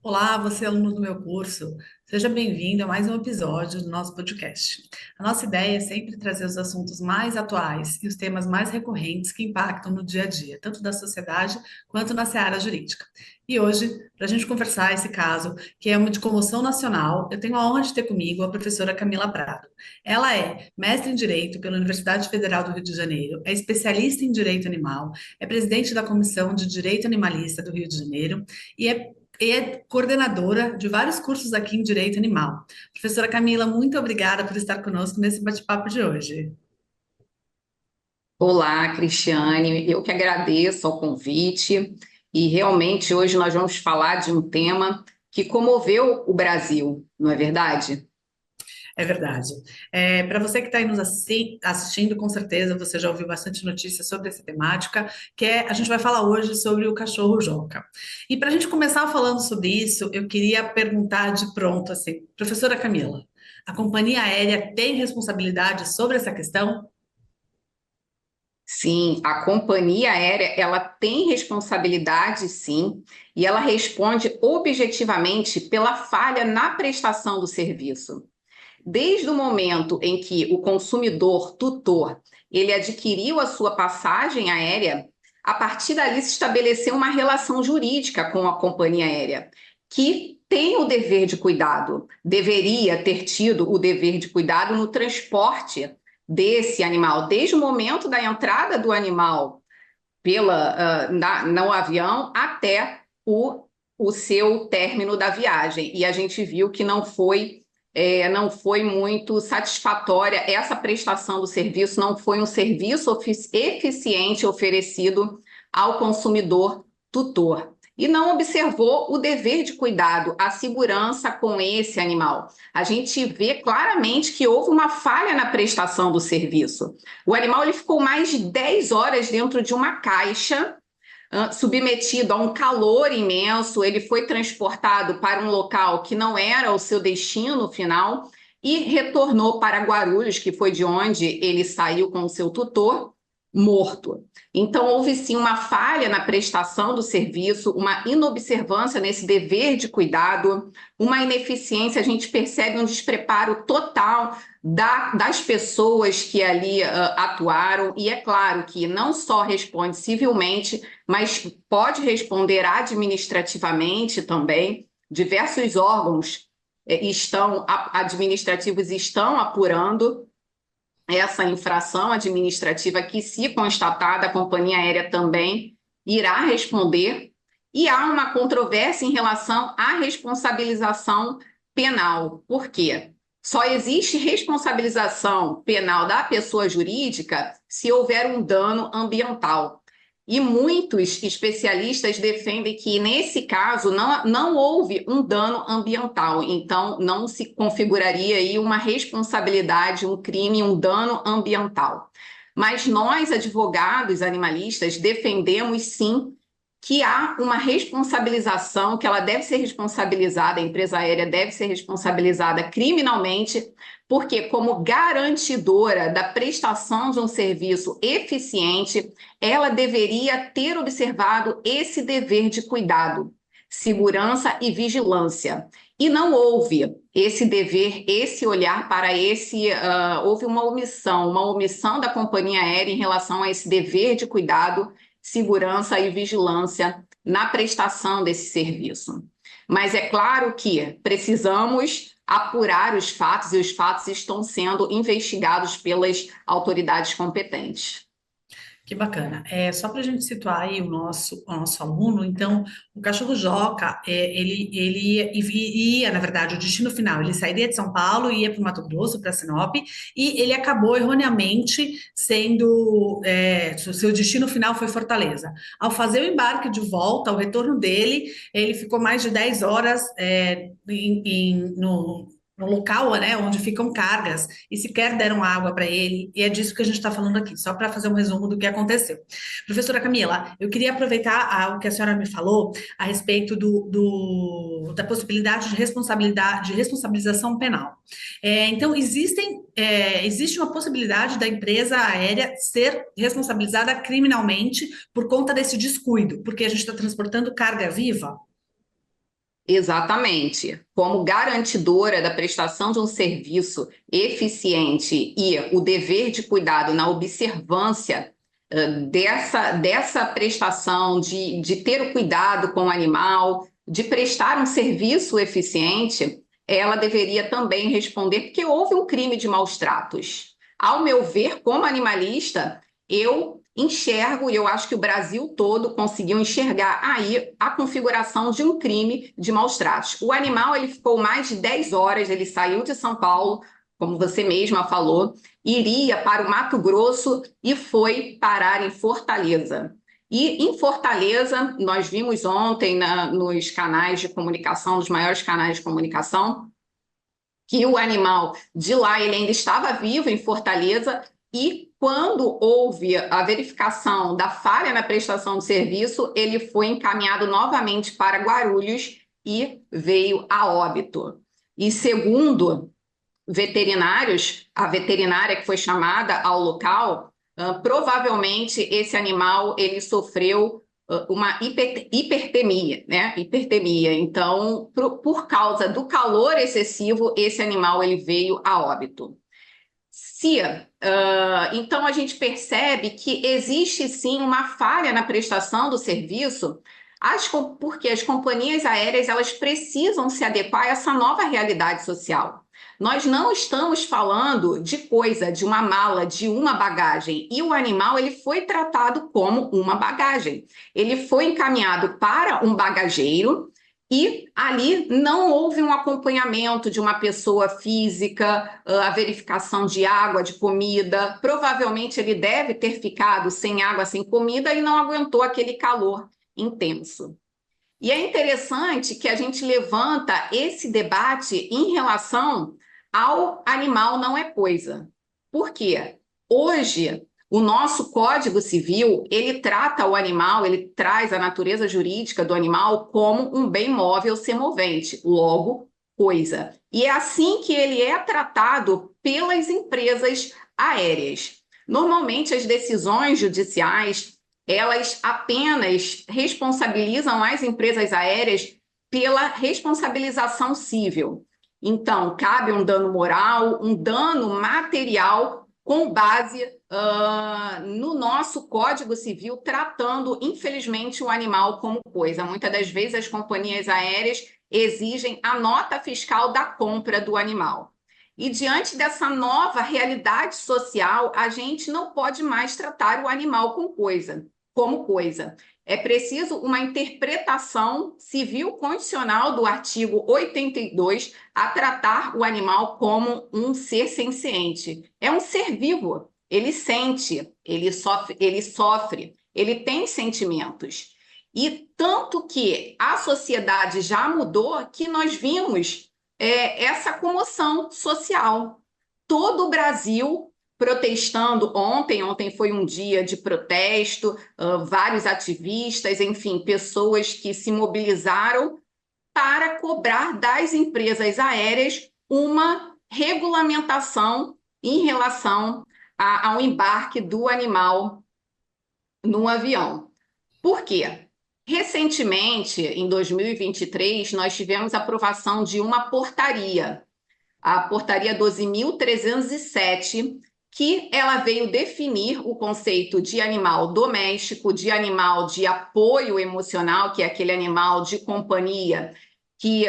Olá, você é aluno do meu curso. Seja bem-vindo a mais um episódio do nosso podcast. A nossa ideia é sempre trazer os assuntos mais atuais e os temas mais recorrentes que impactam no dia a dia, tanto da sociedade quanto na seara jurídica. E hoje, para a gente conversar esse caso, que é uma de comoção nacional, eu tenho a honra de ter comigo a professora Camila Prado. Ela é mestre em Direito pela Universidade Federal do Rio de Janeiro, é especialista em Direito Animal, é presidente da Comissão de Direito Animalista do Rio de Janeiro e é coordenadora de vários cursos aqui em Direito Animal. Professora Camila, muito obrigada por estar conosco nesse bate-papo de hoje. Olá, Cristiane. Eu que agradeço ao convite e realmente hoje nós vamos falar de um tema que comoveu o Brasil, não é verdade? É verdade. Para você que está aí nos assistindo, com certeza você já ouviu bastante notícia sobre essa temática, a gente vai falar hoje sobre o cachorro Joca. E para a gente começar falando sobre isso, eu queria perguntar de pronto assim, professora Camila, a companhia aérea tem responsabilidade sobre essa questão? Sim, a companhia aérea, ela tem responsabilidade, sim, e ela responde objetivamente pela falha na prestação do serviço. Desde o momento em que o consumidor tutor ele adquiriu a sua passagem aérea, a partir dali se estabeleceu uma relação jurídica com a companhia aérea, que tem o dever de cuidado, deveria ter tido o dever de cuidado no transporte desse animal, desde o momento da entrada do animal no avião até o seu término da viagem. E a gente viu que não foi muito satisfatória essa prestação do serviço, não foi um serviço eficiente oferecido ao consumidor tutor. E não observou o dever de cuidado, a segurança com esse animal. A gente vê claramente que houve uma falha na prestação do serviço. O animal ele ficou mais de 10 horas dentro de uma caixa, submetido a um calor imenso, ele foi transportado para um local que não era o seu destino final e retornou para Guarulhos, que foi de onde ele saiu com o seu tutor, morto. Então, houve sim uma falha na prestação do serviço, uma inobservância nesse dever de cuidado, uma ineficiência, a gente percebe um despreparo total das pessoas que ali atuaram, e é claro que não só responde civilmente, mas pode responder administrativamente também. Diversos órgãos administrativos estão apurando essa infração administrativa que, se constatada, a companhia aérea também irá responder. E há uma controvérsia em relação à responsabilização penal. Por quê? Só existe responsabilização penal da pessoa jurídica se houver um dano ambiental. E muitos especialistas defendem que, nesse caso, não houve um dano ambiental, então não se configuraria aí uma responsabilidade, um crime, um dano ambiental. Mas nós, advogados animalistas, defendemos sim que há uma responsabilização, que ela deve ser responsabilizada, a empresa aérea deve ser responsabilizada criminalmente, porque, como garantidora da prestação de um serviço eficiente, ela deveria ter observado esse dever de cuidado, segurança e vigilância. E não houve esse dever, esse olhar para houve uma omissão da companhia aérea em relação a esse dever de cuidado, segurança e vigilância na prestação desse serviço. Mas é claro que precisamos apurar os fatos e os fatos estão sendo investigados pelas autoridades competentes. Que bacana. Só para a gente situar aí o nosso aluno, então, o cachorro Joca, ele ia, na verdade, o destino final, ele sairia de São Paulo, ia para o Mato Grosso, para Sinop, e ele acabou erroneamente seu destino final foi Fortaleza. Ao fazer o embarque de volta, ao retorno dele, ele ficou mais de 10 horas no local, né, onde ficam cargas, e sequer deram água para ele, e é disso que a gente está falando aqui, só para fazer um resumo do que aconteceu. Professora Camila, eu queria aproveitar o que a senhora me falou a respeito da possibilidade de responsabilização penal. Então, existe uma possibilidade da empresa aérea ser responsabilizada criminalmente por conta desse descuido, porque a gente está transportando carga viva? Exatamente. Como garantidora da prestação de um serviço eficiente e o dever de cuidado na observância dessa prestação, de ter o cuidado com o animal, de prestar um serviço eficiente, ela deveria também responder, porque houve um crime de maus tratos. Ao meu ver, como animalista, eu enxergo, e eu acho que o Brasil todo conseguiu enxergar aí a configuração de um crime de maus tratos. O animal, ele ficou mais de 10 horas, ele saiu de São Paulo, como você mesma falou, iria para o Mato Grosso e foi parar em Fortaleza. E em Fortaleza, nós vimos ontem nos canais de comunicação, nos maiores canais de comunicação, que o animal de lá ele ainda estava vivo em Fortaleza e quando houve a verificação da falha na prestação de serviço, ele foi encaminhado novamente para Guarulhos e veio a óbito. E segundo veterinários, a veterinária que foi chamada ao local, provavelmente esse animal ele sofreu uma hipertemia, né? Hipertemia. Então, por causa do calor excessivo, esse animal ele veio a óbito. Então a gente percebe que existe sim uma falha na prestação do serviço, porque as companhias aéreas elas precisam se adequar a essa nova realidade social. Nós não estamos falando de uma mala, de uma bagagem, e o animal ele foi tratado como uma bagagem. Ele foi encaminhado para um bagageiro e ali não houve um acompanhamento de uma pessoa física, a verificação de água, de comida. Provavelmente ele deve ter ficado sem água, sem comida e não aguentou aquele calor intenso. E é interessante que a gente levanta esse debate em relação ao animal não é coisa. Por quê? Hoje, o nosso Código Civil, ele trata o animal, ele traz a natureza jurídica do animal como um bem móvel semovente, logo, coisa. E é assim que ele é tratado pelas empresas aéreas. Normalmente, as decisões judiciais, elas apenas responsabilizam as empresas aéreas pela responsabilização civil. Então, cabe um dano moral, um dano material com base no nosso Código Civil, tratando, infelizmente, o animal como coisa. Muitas das vezes as companhias aéreas exigem a nota fiscal da compra do animal. E diante dessa nova realidade social, a gente não pode mais tratar o animal como coisa. É preciso uma interpretação civil constitucional do artigo 82 a tratar o animal como um ser senciente. É um ser vivo, ele sente, ele sofre, ele tem sentimentos. E tanto que a sociedade já mudou que nós vimos essa comoção social. Todo o Brasil protestando ontem foi um dia de protesto, vários ativistas, enfim, pessoas que se mobilizaram para cobrar das empresas aéreas uma regulamentação em relação ao embarque do animal no avião. Por quê? Recentemente, em 2023, nós tivemos a aprovação de uma portaria, a portaria 12.307, que ela veio definir o conceito de animal doméstico, de animal de apoio emocional, que é aquele animal de companhia que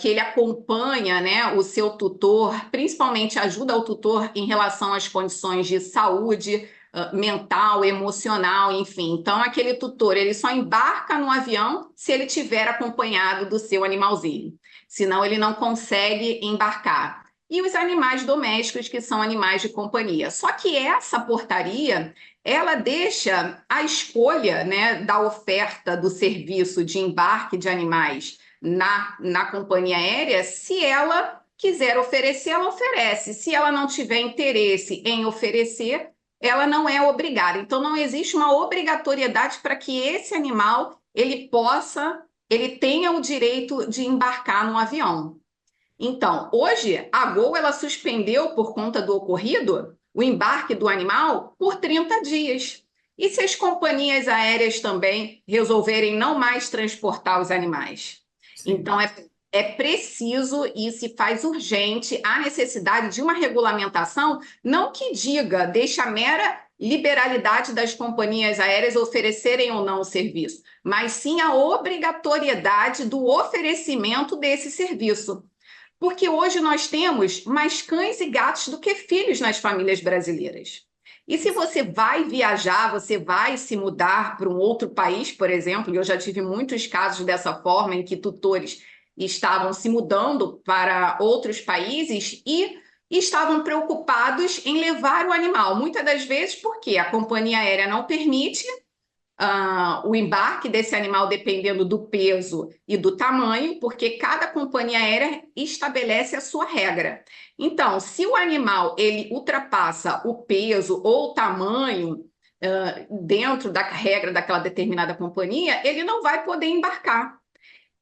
ele acompanha, né, o seu tutor, principalmente ajuda o tutor em relação às condições de saúde mental, emocional, enfim. Então, aquele tutor ele só embarca no avião se ele tiver acompanhado do seu animalzinho, senão ele não consegue embarcar. E os animais domésticos, que são animais de companhia. Só que essa portaria, ela deixa a escolha, né, da oferta do serviço de embarque de animais na companhia aérea. Se ela quiser oferecer, ela oferece. Se ela não tiver interesse em oferecer, ela não é obrigada. Então, não existe uma obrigatoriedade para que esse animal ele tenha o direito de embarcar no avião. Então, hoje, a Gol ela suspendeu, por conta do ocorrido, o embarque do animal por 30 dias. E se as companhias aéreas também resolverem não mais transportar os animais? Sim. Então, é preciso e se faz urgente a necessidade de uma regulamentação, não que diga, deixa a mera liberalidade das companhias aéreas oferecerem ou não o serviço, mas sim a obrigatoriedade do oferecimento desse serviço. Porque hoje nós temos mais cães e gatos do que filhos nas famílias brasileiras. E se você vai viajar, você vai se mudar para um outro país, por exemplo, e eu já tive muitos casos dessa forma em que tutores estavam se mudando para outros países e estavam preocupados em levar o animal, muitas das vezes porque a companhia aérea não permite o embarque desse animal dependendo do peso e do tamanho, porque cada companhia aérea estabelece a sua regra. Então, se o animal ele ultrapassa o peso ou o tamanho dentro da regra daquela determinada companhia, ele não vai poder embarcar.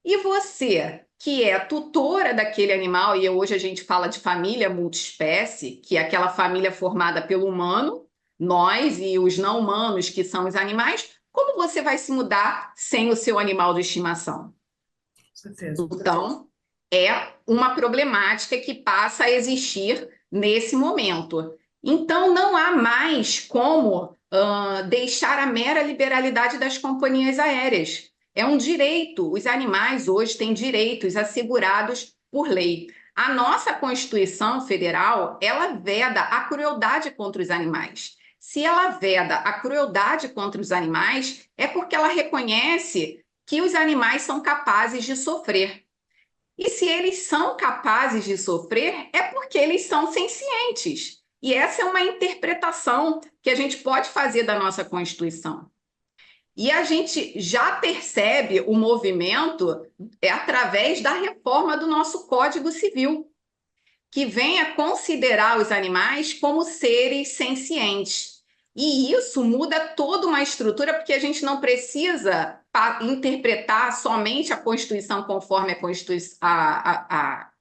E você, que é tutora daquele animal, e hoje a gente fala de família multiespécie, que é aquela família formada pelo humano, nós e os não humanos, que são os animais, como você vai se mudar sem o seu animal de estimação? Com certeza. Então, é uma problemática que passa a existir nesse momento. Então, não há mais como deixar a mera liberalidade das companhias aéreas. É um direito, os animais hoje têm direitos assegurados por lei. A nossa Constituição Federal, ela veda a crueldade contra os animais. Se ela veda a crueldade contra os animais, é porque ela reconhece que os animais são capazes de sofrer. E se eles são capazes de sofrer, é porque eles são sencientes. E essa é uma interpretação que a gente pode fazer da nossa Constituição. E a gente já percebe o movimento através da reforma do nosso Código Civil, que vem a considerar os animais como seres sencientes. E isso muda toda uma estrutura, porque a gente não precisa interpretar somente a Constituição conforme a Constituição,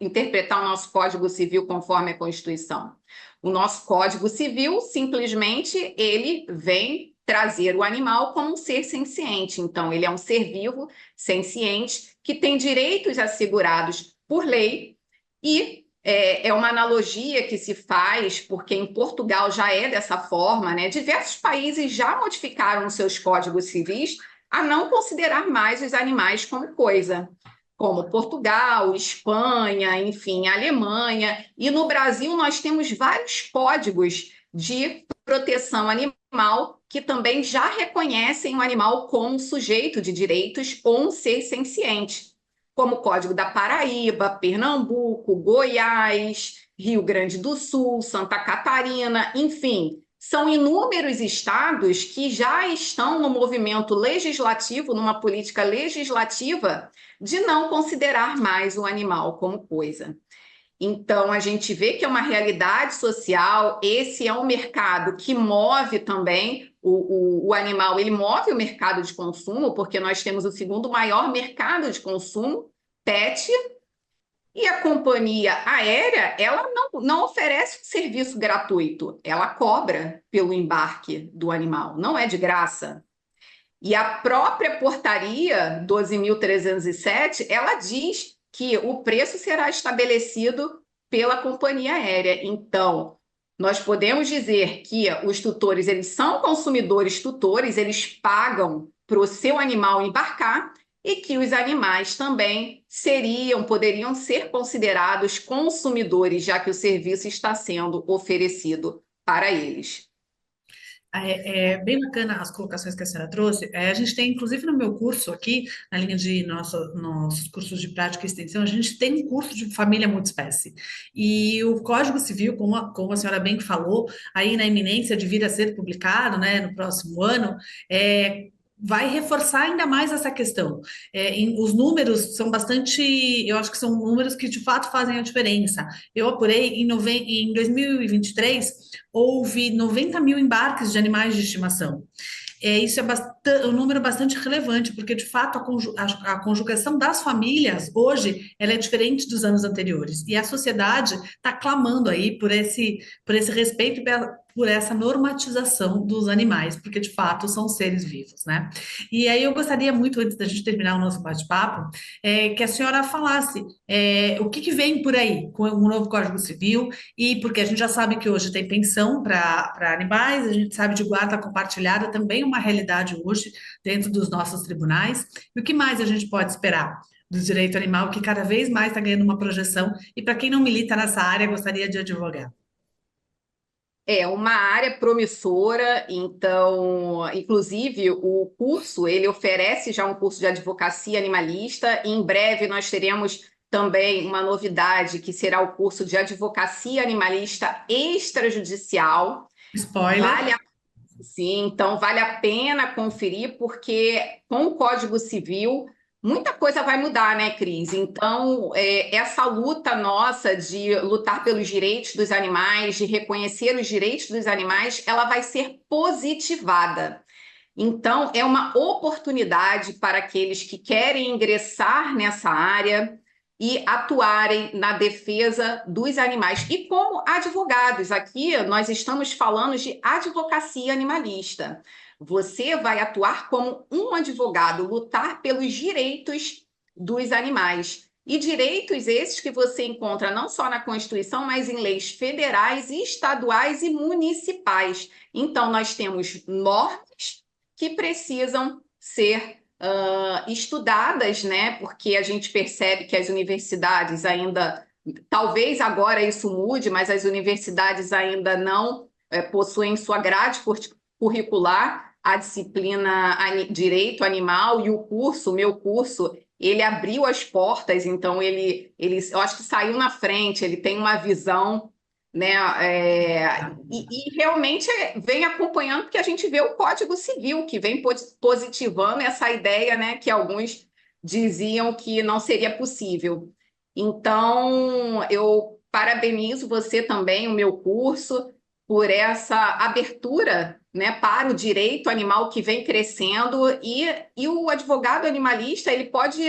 interpretar o nosso Código Civil conforme a Constituição. O nosso Código Civil, simplesmente, ele vem trazer o animal como um ser senciente. Então, ele é um ser vivo, senciente, que tem direitos assegurados por lei e é uma analogia que se faz, porque em Portugal já é dessa forma, né? Diversos países já modificaram seus códigos civis a não considerar mais os animais como coisa, como Portugal, Espanha, enfim, Alemanha. E no Brasil nós temos vários códigos de proteção animal que também já reconhecem o animal como sujeito de direitos ou um ser senciente, como o Código da Paraíba, Pernambuco, Goiás, Rio Grande do Sul, Santa Catarina, enfim, são inúmeros estados que já estão no movimento legislativo, numa política legislativa, de não considerar mais o animal como coisa. Então, a gente vê que é uma realidade social, esse é um mercado que move também o animal, ele move o mercado de consumo, porque nós temos o segundo maior mercado de consumo, pet, e a companhia aérea, ela não oferece um serviço gratuito, ela cobra pelo embarque do animal, não é de graça. E a própria portaria 12.307, ela diz que o preço será estabelecido pela companhia aérea. Então, nós podemos dizer que os tutores, eles são consumidores tutores, eles pagam para o seu animal embarcar e que os animais também poderiam ser considerados consumidores, já que o serviço está sendo oferecido para eles. É bem bacana as colocações que a senhora trouxe. A gente tem, inclusive, no meu curso aqui, na linha de nossos cursos de prática e extensão, a gente tem um curso de família multiespécie. E o Código Civil, como a senhora bem falou, aí na iminência de vir a ser publicado, né, no próximo ano, vai reforçar ainda mais essa questão. Os números são bastante, eu acho que são números que de fato fazem a diferença. Eu apurei em 2023, houve 90 mil embarques de animais de estimação. Isso um número bastante relevante, porque de fato a conjugação das famílias hoje ela é diferente dos anos anteriores. E a sociedade está clamando aí por esse respeito e por essa normatização dos animais, porque de fato são seres vivos, né? E aí eu gostaria muito, antes da gente terminar o nosso bate-papo, que a senhora falasse o que vem por aí com o novo Código Civil, e porque a gente já sabe que hoje tem pensão para animais, a gente sabe de guarda compartilhada, também uma realidade hoje dentro dos nossos tribunais. E o que mais a gente pode esperar do direito animal, que cada vez mais está ganhando uma projeção, e para quem não milita nessa área, gostaria de advogar? É uma área promissora, então, inclusive, o curso, ele oferece já um curso de advocacia animalista, e em breve nós teremos também uma novidade, que será o curso de advocacia animalista extrajudicial. Spoiler. Vale a Sim, então vale a pena conferir, porque com o Código Civil muita coisa vai mudar, né, Cris? Então, essa luta nossa de lutar pelos direitos dos animais, de reconhecer os direitos dos animais, ela vai ser positivada. Então, é uma oportunidade para aqueles que querem ingressar nessa área e atuarem na defesa dos animais. E como advogados, aqui nós estamos falando de advocacia animalista. Você vai atuar como um advogado, lutar pelos direitos dos animais. E direitos esses que você encontra não só na Constituição, mas em leis federais, estaduais e municipais. Então, nós temos normas que precisam ser estudadas, né? Porque a gente percebe que as universidades ainda, talvez agora isso mude, mas as universidades ainda não possuem em sua grade curricular a disciplina Direito Animal, e o meu curso, ele abriu as portas, então eu acho que saiu na frente, ele tem uma visão, né? E realmente vem acompanhando, porque a gente vê o Código Civil que vem positivando essa ideia, né, que alguns diziam que não seria possível. Então, eu parabenizo você também, o meu curso, por essa abertura, né, para o direito animal que vem crescendo, e o advogado animalista ele pode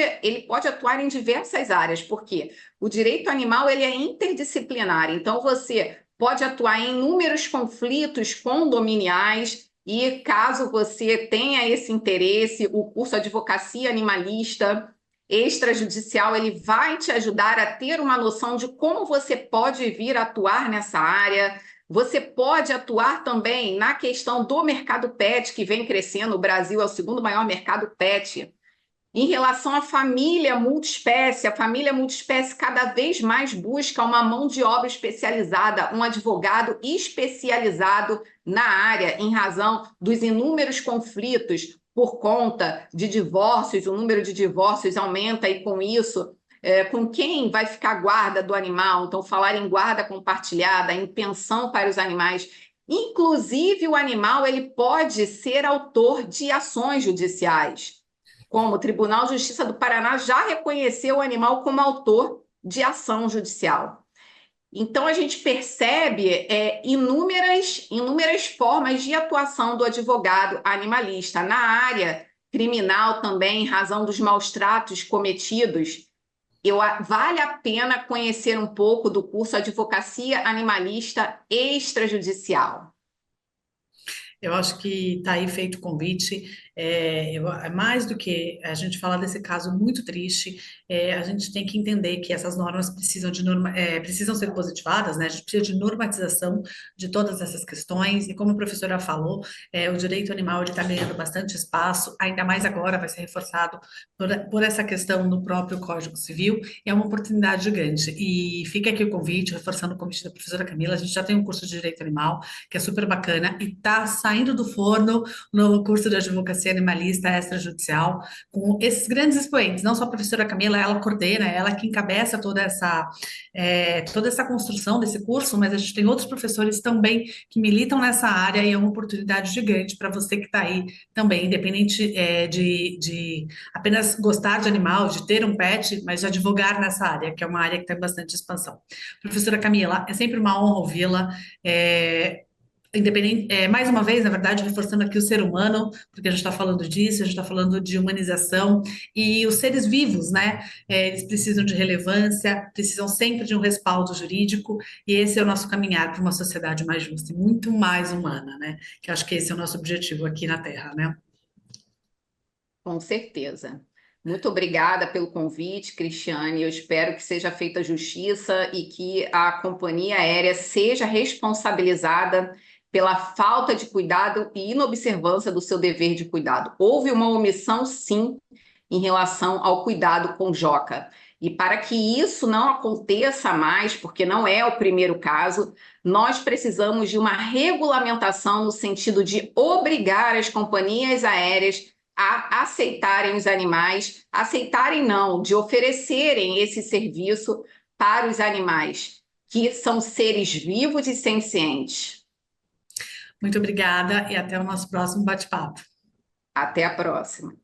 atuar em diversas áreas, porque o direito animal ele é interdisciplinar, então você pode atuar em inúmeros conflitos condominiais, e caso você tenha esse interesse, o curso Advocacia Animalista Extrajudicial, ele vai te ajudar a ter uma noção de como você pode vir atuar nessa área. Você pode atuar também na questão do mercado pet, que vem crescendo. O Brasil é o segundo maior mercado pet. Em relação à família multiespécie, a família multiespécie cada vez mais busca uma mão de obra especializada, um advogado especializado na área, em razão dos inúmeros conflitos por conta de divórcios. O número de divórcios aumenta, e com isso, com quem vai ficar a guarda do animal? Então, falar em guarda compartilhada, em pensão para os animais. Inclusive, o animal ele pode ser autor de ações judiciais, como o Tribunal de Justiça do Paraná já reconheceu o animal como autor de ação judicial. Então, a gente percebe inúmeras formas de atuação do advogado animalista na área criminal também, em razão dos maus tratos cometidos. Vale a pena conhecer um pouco do curso Advocacia Animalista Extrajudicial. Eu acho que está aí feito o convite. É mais do que a gente falar desse caso muito triste, a gente tem que entender que essas normas precisam ser positivadas, né? A gente precisa de normatização de todas essas questões, e como a professora falou, o direito animal está ganhando bastante espaço, ainda mais agora vai ser reforçado por essa questão no próprio Código Civil, e é uma oportunidade gigante. E fica aqui o convite, reforçando o convite da professora Camila. A gente já tem um curso de direito animal, que é super bacana, e está saindo do forno no curso de advocacia animalista extrajudicial, com esses grandes expoentes, não só a professora Camila, ela coordena, ela que encabeça toda essa construção desse curso, mas a gente tem outros professores também que militam nessa área, e é uma oportunidade gigante para você que está aí também, independente de apenas gostar de animal, de ter um pet, mas de advogar nessa área, que é uma área que tem bastante expansão. Professora Camila, é sempre uma honra ouvi-la. independente, mais uma vez, na verdade, reforçando aqui o ser humano, porque a gente está falando disso, a gente está falando de humanização, e os seres vivos, né? Eles precisam de relevância, precisam sempre de um respaldo jurídico, e esse é o nosso caminhar para uma sociedade mais justa e muito mais humana, né? Que eu acho que esse é o nosso objetivo aqui na Terra, né? Com certeza. Muito obrigada pelo convite, Cristiane. Eu espero que seja feita justiça e que a companhia aérea seja responsabilizada pela falta de cuidado e inobservância do seu dever de cuidado. Houve uma omissão, sim, em relação ao cuidado com Joca. E para que isso não aconteça mais, porque não é o primeiro caso, nós precisamos de uma regulamentação no sentido de obrigar as companhias aéreas a aceitarem os animais, aceitarem não, de oferecerem esse serviço para os animais, que são seres vivos e sencientes. Muito obrigada e até o nosso próximo bate-papo. Até a próxima.